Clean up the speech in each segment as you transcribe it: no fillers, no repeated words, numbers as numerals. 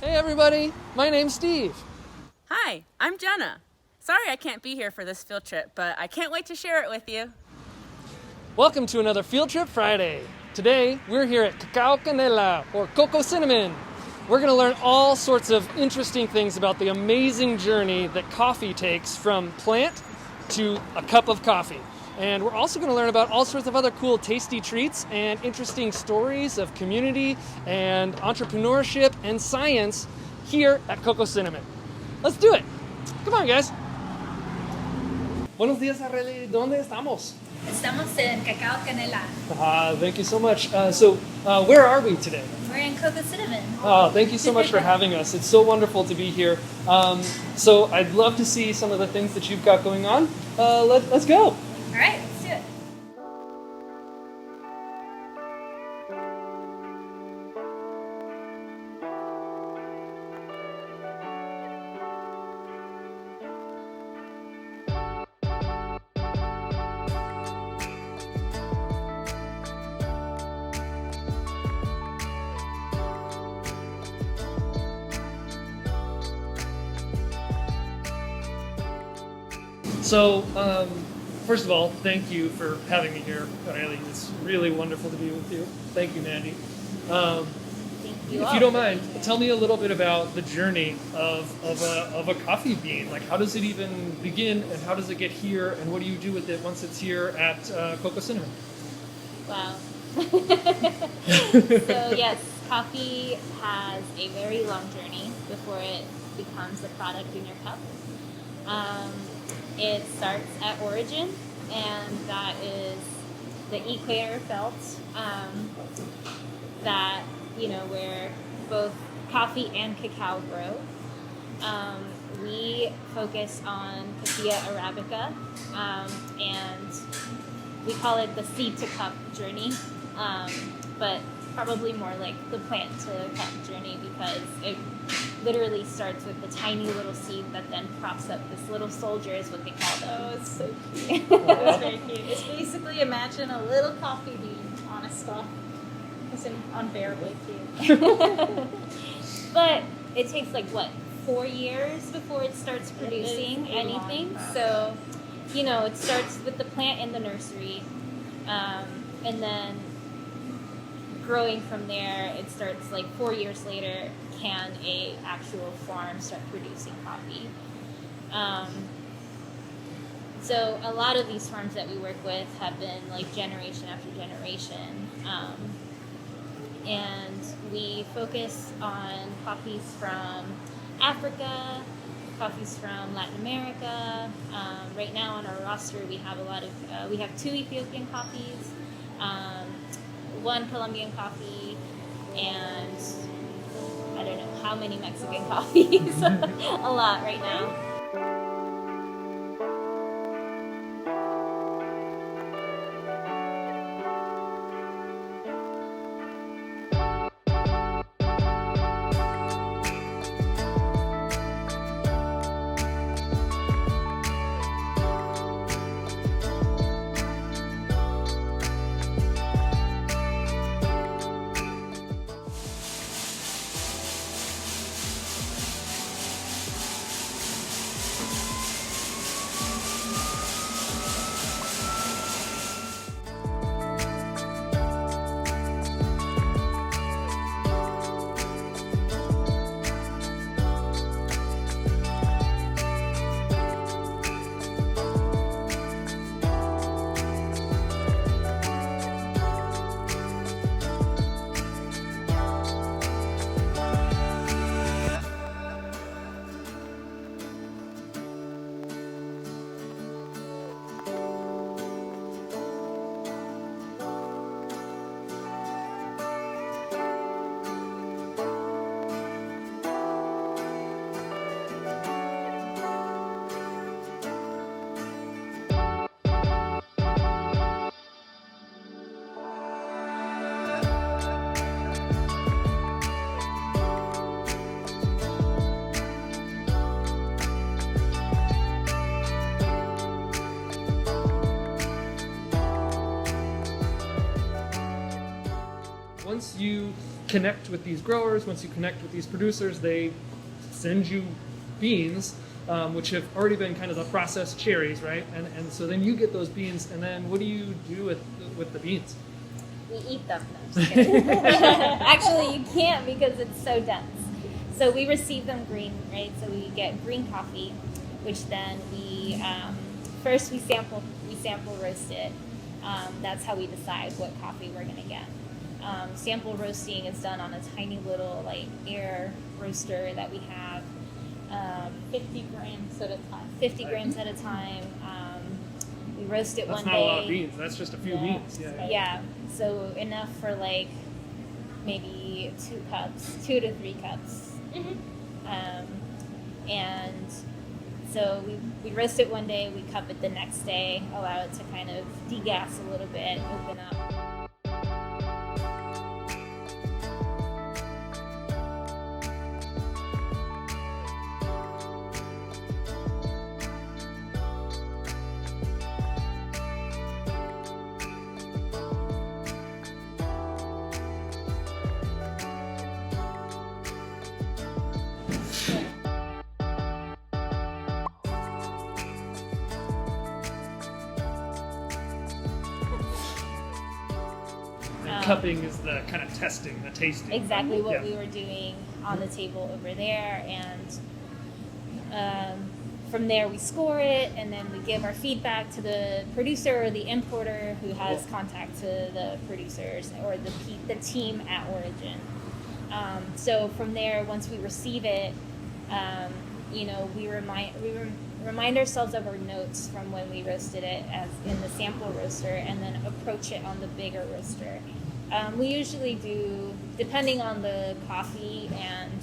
Hey everybody, my name's Steve. Hi, I'm Jenna. Sorry I can't be here for this field trip, but I can't wait to share it with you. Welcome to another Field Trip Friday. Today, we're here at Cacao Canela, or Cocoa Cinnamon. We're going to learn all sorts of interesting things about the amazing journey that coffee takes from plant to a cup of coffee. And we're also going to learn about all sorts of other cool tasty treats and interesting stories of community and entrepreneurship and science here at Cocoa Cinnamon. Let's do it. Come on, guys. Buenos días, Arely. ¿Dónde estamos? Estamos en Cacao Canela. Thank you so much. So, where are we today? We're in Cocoa Cinnamon. Thank you so much for having us. It's so wonderful to be here. So, I'd love to see some of the things that you've got going on. Let's go. All right, let's do it. So, first of all, thank you for having me here, Arely. It's really wonderful to be with you. Thank you, Mandy. Thank you. If you don't mind, tell me a little bit about the journey of a coffee bean. Like, how does it even begin, and how does it get here, and what do you do with it once it's here at Cocoa Cinnamon? Wow. So yes, coffee has a very long journey before it becomes the product in your cup. It starts at origin, and that is the equator belt, that, where both coffee and cacao grow. We focus on Café Arabica, and we call it the seed to cup journey, but probably more like the plant to cup journey, because it literally starts with the tiny little seed that then props up this little soldier, is what they call them. Oh, it's so cute. It's very cute. It's basically, imagine a little coffee bean on a stalk. It's unbearably cute. But it takes 4 years before it starts producing anything. So, it starts with the plant in the nursery, and then growing from there. It starts 4 years later. Can a actual farm start producing coffee? So a lot of these farms that we work with have been generation after generation, and we focus on coffees from Africa, coffees from Latin America. Right now on our roster we have we have 2 Ethiopian coffees, 1 Colombian coffee, and I don't know how many Mexican coffees. A lot right now. Once you connect with these growers, once you connect with these producers, they send you beans, which have already been kind of the processed cherries, right? And so then you get those beans, and then what do you do with the beans? We eat them. No, just kidding. Actually, you can't because it's so dense. So we receive them green, right? So we get green coffee, which then we first we sample roast it. That's how we decide what coffee we're gonna get. Sample roasting is done on a tiny little like air roaster that we have. 50 grams at a time. 50 grams at a time. We roast it That's one not day. a lot of beans. That's just a few beans. Yeah, so enough for like maybe 2 to 3 cups. And so we roast it one day, we cup it the next day, allow it to kind of degas a little bit, open up. Cupping is the kind of testing, the tasting. Exactly what Yeah. we were doing on the table over there, and from there we score it, and then we give our feedback to the producer or the importer who has contact to the producers or the team at origin. So from there, once we receive it, we remind ourselves of our notes from when we roasted it as in the sample roaster, and then approach it on the bigger roaster. We usually do, depending on the coffee and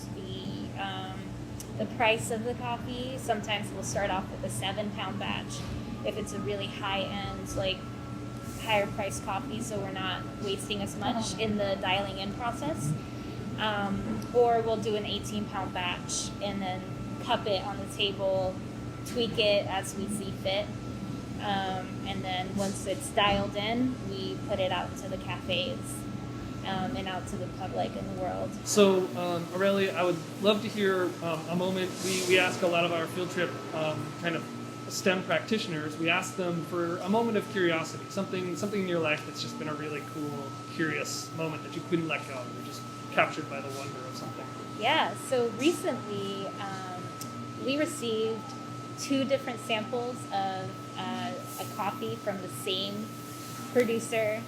the price of the coffee, sometimes we'll start off with a 7-pound batch if it's a really high-end, like higher priced coffee, so we're not wasting as much in the dialing in process. Or we'll do an 18-pound batch and then cup it on the table, tweak it as we see fit. And then once it's dialed in, we put it out to the cafes and out to the public and the world. So, Aurelia, I would love to hear a moment. We ask a lot of our field trip kind of STEM practitioners. We ask them for a moment of curiosity, something in your life that's just been a really cool, curious moment that you couldn't let go. You're just captured by the wonder of something. Yeah, so recently we received 2 different samples of a coffee from the same producer,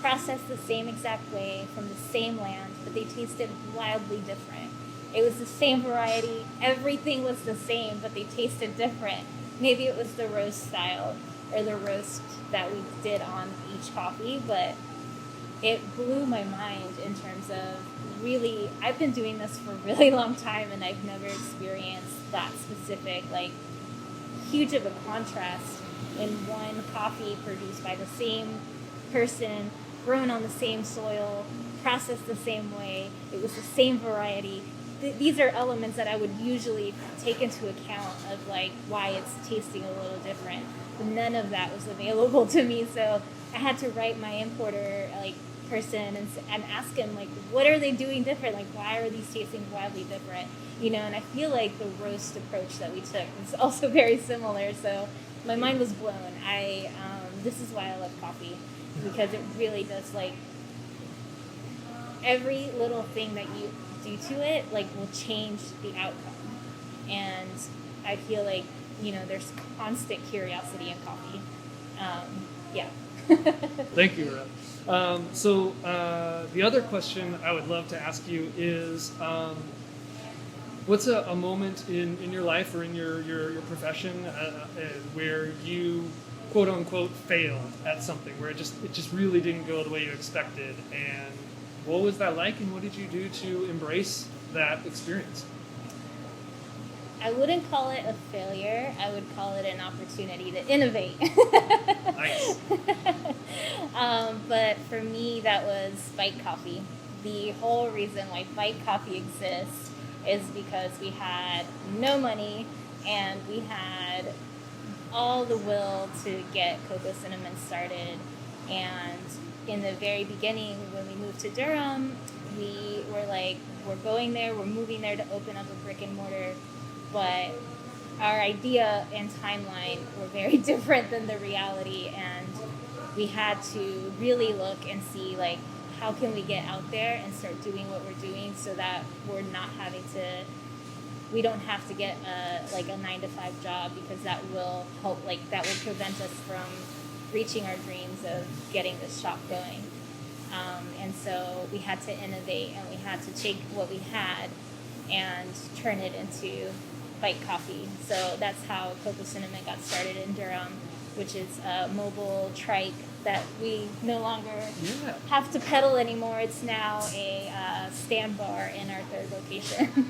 processed the same exact way from the same land, but they tasted wildly different. It was the same variety, everything was the same, but they tasted different. Maybe it was the roast style or the roast that we did on each coffee, but it blew my mind in terms of really, I've been doing this for a really long time and I've never experienced that specific, like, huge of a contrast in one coffee produced by the same person, grown on the same soil, processed the same way. It was the same variety. These are elements that I would usually take into account of like why it's tasting a little different. But none of that was available to me, so I had to write my importer person and ask him like, what are they doing different? Like, why are these tasting wildly different? And I feel like the roast approach that we took is also very similar. So my mind was blown. This is why I love coffee, because it really does, like, every little thing that you do to it, like, will change the outcome. And I feel like, there's constant curiosity in coffee. Yeah. Thank you, Red. So the other question I would love to ask you is, what's a moment in your life or in your profession where you quote unquote failed at something, where it just really didn't go the way you expected, and what was that like, and what did you do to embrace that experience? I wouldn't call it a failure. I would call it an opportunity to innovate. Nice. But for me, that was Bite Coffee. The whole reason why Bite Coffee exists is because we had no money and we had all the will to get Cocoa Cinnamon started. And in the very beginning, when we moved to Durham, we were like, we're going there, we're moving there to open up a brick and mortar, but our idea and timeline were very different than the reality, and we had to really look and see like how can we get out there and start doing what we're doing so that we don't have to get a 9-to-5 job, because that will prevent us from reaching our dreams of getting this shop going. And so we had to innovate, and we had to take what we had and turn it into bite coffee. So that's how Cocoa Cinnamon got started in Durham, which is a mobile trike that we no longer have to pedal anymore. It's now a stand bar in our third location.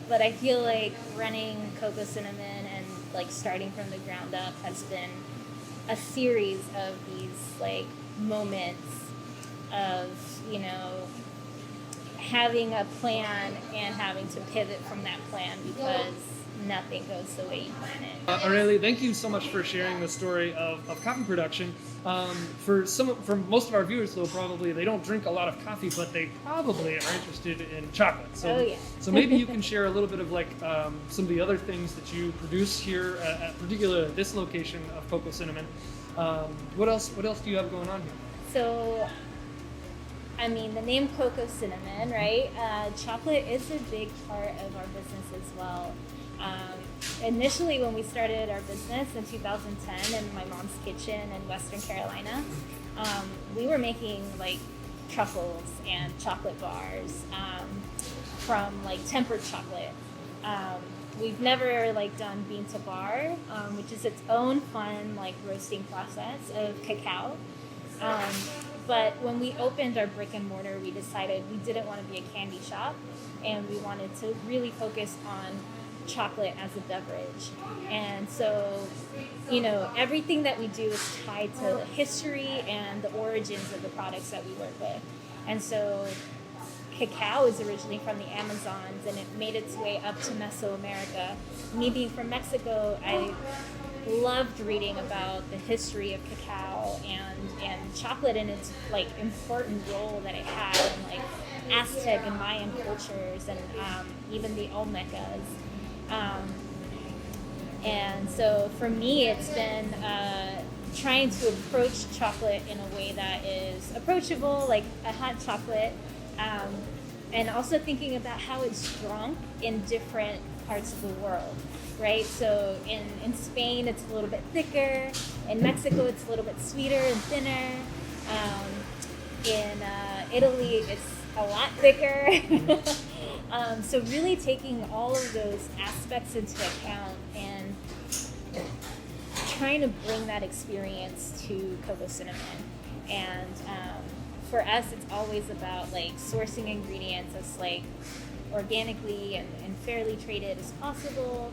But I feel like running Cocoa Cinnamon and like starting from the ground up has been a series of these like moments of, you know, having a plan and having to pivot from that plan because nothing goes the way you plan it. Aurelie, thank you so much for sharing the story of coffee production. For most of our viewers, though, probably they don't drink a lot of coffee, but they probably are interested in chocolate. So, so maybe you can share a little bit of like some of the other things that you produce here, at particularly this location of Cocoa Cinnamon. What else do you have going on here? So, I mean, the name Cocoa Cinnamon, right? Chocolate is a big part of our business as well. Initially, when we started our business in 2010 in my mom's kitchen in Western Carolina, we were making like truffles and chocolate bars from like tempered chocolate. We've never like done bean to bar, which is its own fun like roasting process of cacao. But when we opened our brick and mortar, we decided we didn't want to be a candy shop, and we wanted to really focus on chocolate as a beverage. And so, you know, everything that we do is tied to history and the origins of the products that we work with. And so cacao is originally from the Amazons, and it made its way up to Mesoamerica. Me being from Mexico, I loved reading about the history of cacao and chocolate and its like important role that it had in like Aztec and Mayan cultures, and even the Olmecas. And so for me, it's been trying to approach chocolate in a way that is approachable, like a hot chocolate, and also thinking about how it's drunk in different parts of the world, right? So in Spain, it's a little bit thicker. In Mexico, it's a little bit sweeter and thinner. In Italy, it's a lot thicker. So really taking all of those aspects into account and trying to bring that experience to Cocoa Cinnamon. And for us, it's always about like sourcing ingredients as like organically and fairly traded as possible,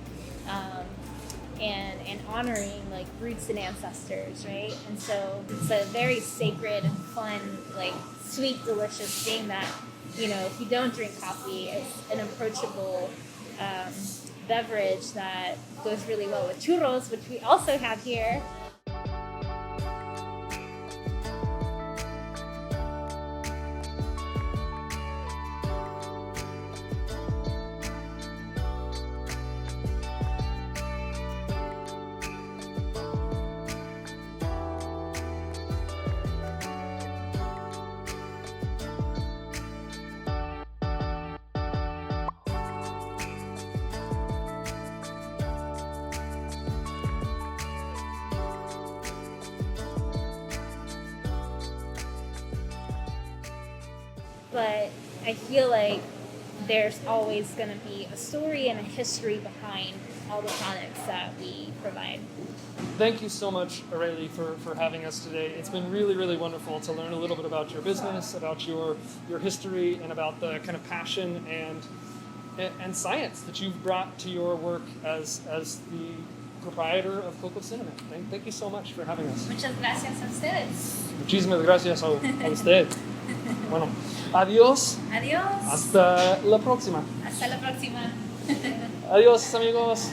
and honoring like roots and ancestors, right? And so it's a very sacred and fun, like sweet, delicious thing that, you know, if you don't drink coffee, it's an approachable beverage that goes really well with churros, which we also have here. But I feel like there's always going to be a story and a history behind all the products that we provide. Thank you so much, Aurelie, for having us today. It's been really, really wonderful to learn a little bit about your business, about your history, and about the kind of passion and science that you've brought to your work as the proprietor of Cocoa Cinnamon. Thank you so much for having us. Muchas gracias a ustedes. Muchísimas gracias a usted. Bueno, adiós. Adiós. Hasta la próxima. Hasta la próxima. Adiós, amigos.